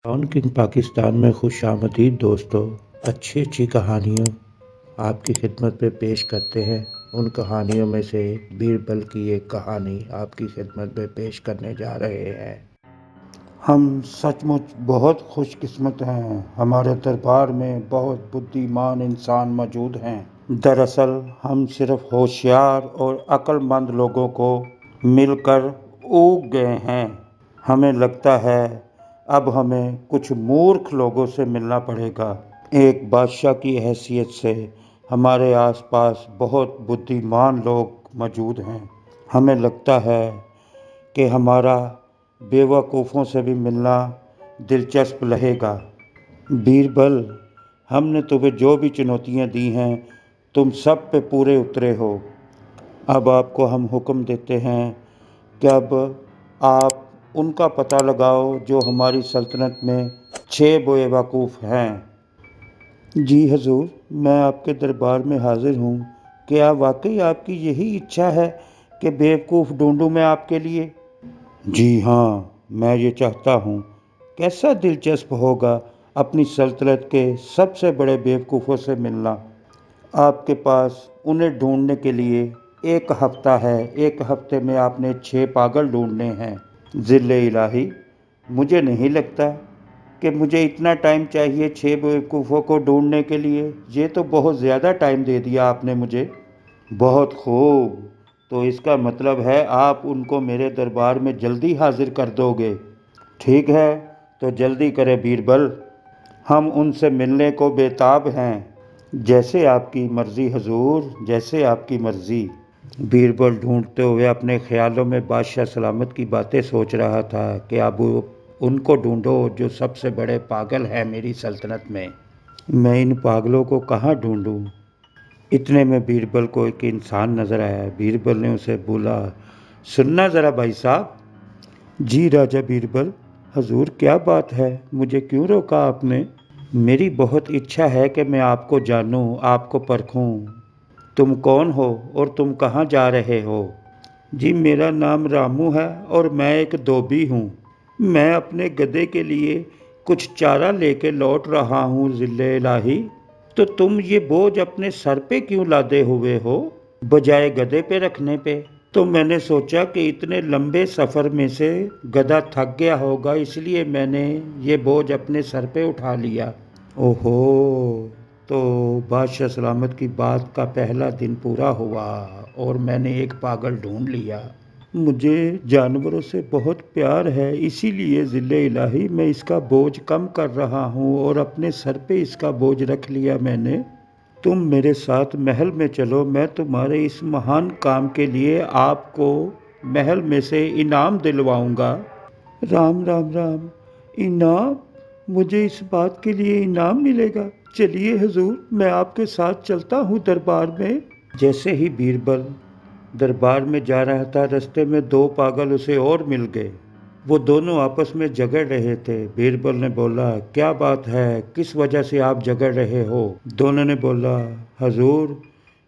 Dawn king Pakistan میں خوش آمدید دوستو، اچھی کہانیوں آپ کی خدمت میں پیش کرتے ہیں۔ ان کہانیوں میں سے بیربل کی ایک کہانی آپ کی خدمت میں پیش کرنے جا رہے ہیں۔ ہم سچ مچ بہت خوش قسمت ہیں، ہمارے دربار میں بہت بدھیمان انسان موجود ہیں۔ دراصل ہم صرف ہوشیار اور عقل مند لوگوں کو مل کر اگ گئے ہیں۔ ہمیں لگتا ہے اب ہمیں کچھ مورکھ لوگوں سے ملنا پڑے گا۔ ایک بادشاہ کی حیثیت سے ہمارے آس پاس بہت بدھیمان لوگ موجود ہیں۔ ہمیں لگتا ہے کہ ہمارا بیوقوفوں سے بھی ملنا دلچسپ رہے گا۔ بیربل، ہم نے تمہیں جو بھی چنوتیاں دی ہیں تم سب پہ پورے اترے ہو۔ اب آپ کو ہم حکم دیتے ہیں کہ اب آپ ان کا پتہ لگاؤ جو ہماری سلطنت میں 6 بیوقوف ہیں۔ جی حضور، میں آپ کے دربار میں حاضر ہوں۔ کیا واقعی آپ کی یہی اچھا ہے کہ بیوقوف ڈھونڈوں میں آپ کے لیے؟ جی ہاں، میں یہ چاہتا ہوں۔ کیسا دلچسپ ہوگا اپنی سلطنت کے سب سے بڑے بیوقوفوں سے ملنا۔ آپ کے پاس انہیں ڈھونڈنے کے لیے 1 ہفتہ ہے۔ 1 ہفتے میں آپ نے 6 پاگل ڈھونڈنے ہیں۔ ذل الہی، مجھے نہیں لگتا کہ مجھے اتنا ٹائم چاہیے 6 بیوقوفوں کو ڈھونڈنے کے لیے۔ یہ تو بہت زیادہ ٹائم دے دیا آپ نے مجھے۔ بہت خوب، تو اس کا مطلب ہے آپ ان کو میرے دربار میں جلدی حاضر کر دو گے۔ ٹھیک ہے، تو جلدی کریں بیربل، ہم ان سے ملنے کو بے تاب ہیں۔ جیسے آپ کی مرضی حضور، جیسے آپ کی مرضی۔ بیربل ڈھونڈتے ہوئے اپنے خیالوں میں بادشاہ سلامت کی باتیں سوچ رہا تھا کہ اب ان کو ڈھونڈو جو سب سے بڑے پاگل ہیں میری سلطنت میں۔ میں ان پاگلوں کو کہاں ڈھونڈوں؟ اتنے میں بیربل کو ایک انسان نظر آیا۔ بیربل نے اسے بولا، سننا ذرا بھائی صاحب۔ جی راجا بیربل، حضور کیا بات ہے؟ مجھے کیوں روکا آپ نے؟ میری بہت اچھا ہے کہ میں آپ کو جانوں، آپ کو پرکھوں۔ تم کون ہو اور تم کہاں جا رہے ہو؟ جی میرا نام رامو ہے اور میں ایک دھوبی ہوں۔ میں اپنے گدھے کے لیے کچھ چارہ لے کے لوٹ رہا ہوں ذل الہی۔ تو تم یہ بوجھ اپنے سر پہ کیوں لادے ہوئے ہو بجائے گدھے پہ رکھنے پہ؟ تو میں نے سوچا کہ اتنے لمبے سفر میں سے گدھا تھک گیا ہوگا، اس لیے میں نے یہ بوجھ اپنے سر پہ اٹھا لیا۔ اوہو، تو بادشاہ سلامت کی بات کا پہلا دن پورا ہوا اور میں نے ایک پاگل ڈھونڈ لیا۔ مجھے جانوروں سے بہت پیار ہے، اسی لیے ذل الہی میں اس کا بوجھ کم کر رہا ہوں اور اپنے سر پہ اس کا بوجھ رکھ لیا میں نے۔ تم میرے ساتھ محل میں چلو، میں تمہارے اس مہان کام کے لیے آپ کو محل میں سے انعام دلواؤں گا۔ رام رام رام، انعام؟ مجھے اس بات کے لیے انعام ملے گا؟ چلیے حضور، میں آپ کے ساتھ چلتا ہوں دربار میں۔ جیسے ہی بیربل دربار میں جا رہا تھا، رستے میں 2 پاگل اسے اور مل گئے۔ وہ دونوں آپس میں جھگڑ رہے تھے۔ بیربل نے بولا، کیا بات ہے، کس وجہ سے آپ جھگڑ رہے ہو؟ دونوں نے بولا، حضور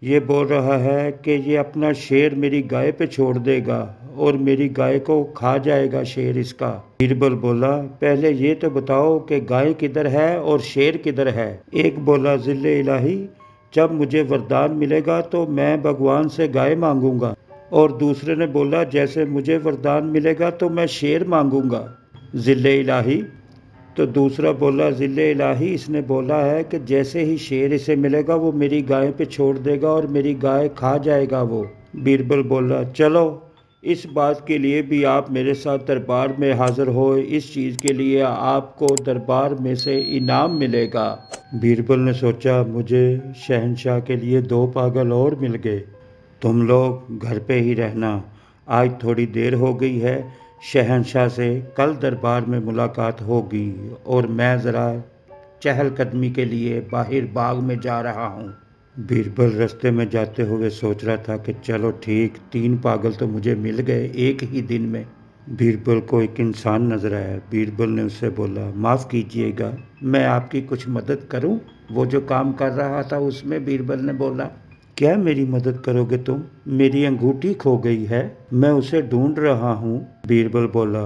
یہ بول رہا ہے کہ یہ اپنا شیر میری گائے پہ چھوڑ دے گا اور میری گائے کو کھا جائے گا شیر اس کا۔ بیربل بولا، پہلے یہ تو بتاؤ کہ گائے کدھر ہے اور شیر کدھر ہے؟ ایک بولا، ذل الہی جب مجھے وردان ملے گا تو میں بھگوان سے گائے مانگوں گا، اور دوسرے نے بولا، جیسے مجھے وردان ملے گا تو میں شیر مانگوں گا ذل الہی۔ تو دوسرا بولا، ذل الہی اس نے بولا ہے کہ جیسے ہی شیر اسے ملے گا وہ میری گائے پہ چھوڑ دے گا اور میری گائے کھا جائے گا وہ۔ بیربل بولا، چلو اس بات کے لیے بھی آپ میرے ساتھ دربار میں حاضر ہو، اس چیز کے لیے آپ کو دربار میں سے انعام ملے گا۔ بیربل نے سوچا، مجھے شہنشاہ کے لیے 2 پاگل اور مل گئے۔ تم لوگ گھر پہ ہی رہنا، آج تھوڑی دیر ہو گئی ہے، شہنشاہ سے کل دربار میں ملاقات ہوگی اور میں ذرا چہل قدمی کے لیے باہر باغ میں جا رہا ہوں۔ بیربل رستے میں جاتے ہوئے سوچ رہا تھا کہ چلو ٹھیک، 3 پاگل تو مجھے مل گئے ایک ہی دن میں۔ بیربل کو ایک انسان نظر آیا۔ بیربل نے اس سے بولا، معاف کیجئے گا، میں آپ کی کچھ مدد کروں؟ وہ جو کام کر رہا تھا اس میں بیربل نے بولا، کیا میری مدد کرو گے تم؟ میری انگوٹھی کھو گئی ہے، میں اسے ڈھونڈ رہا ہوں۔ بیربل بولا،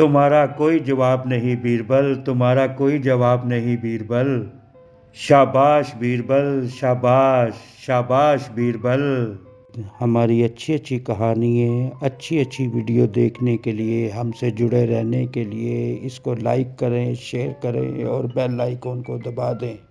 تمہارا کوئی جواب نہیں بیربل، تمہارا کوئی جواب نہیں بیربل۔ شاباش بیربل، شاباش شاباش بیربل۔ ہماری اچھی اچھی کہانیاں، اچھی اچھی ویڈیو دیکھنے کے لیے، ہم سے جڑے رہنے کے لیے اس کو لائک کریں، شیئر کریں اور بیل آئیکن کو دبا دیں۔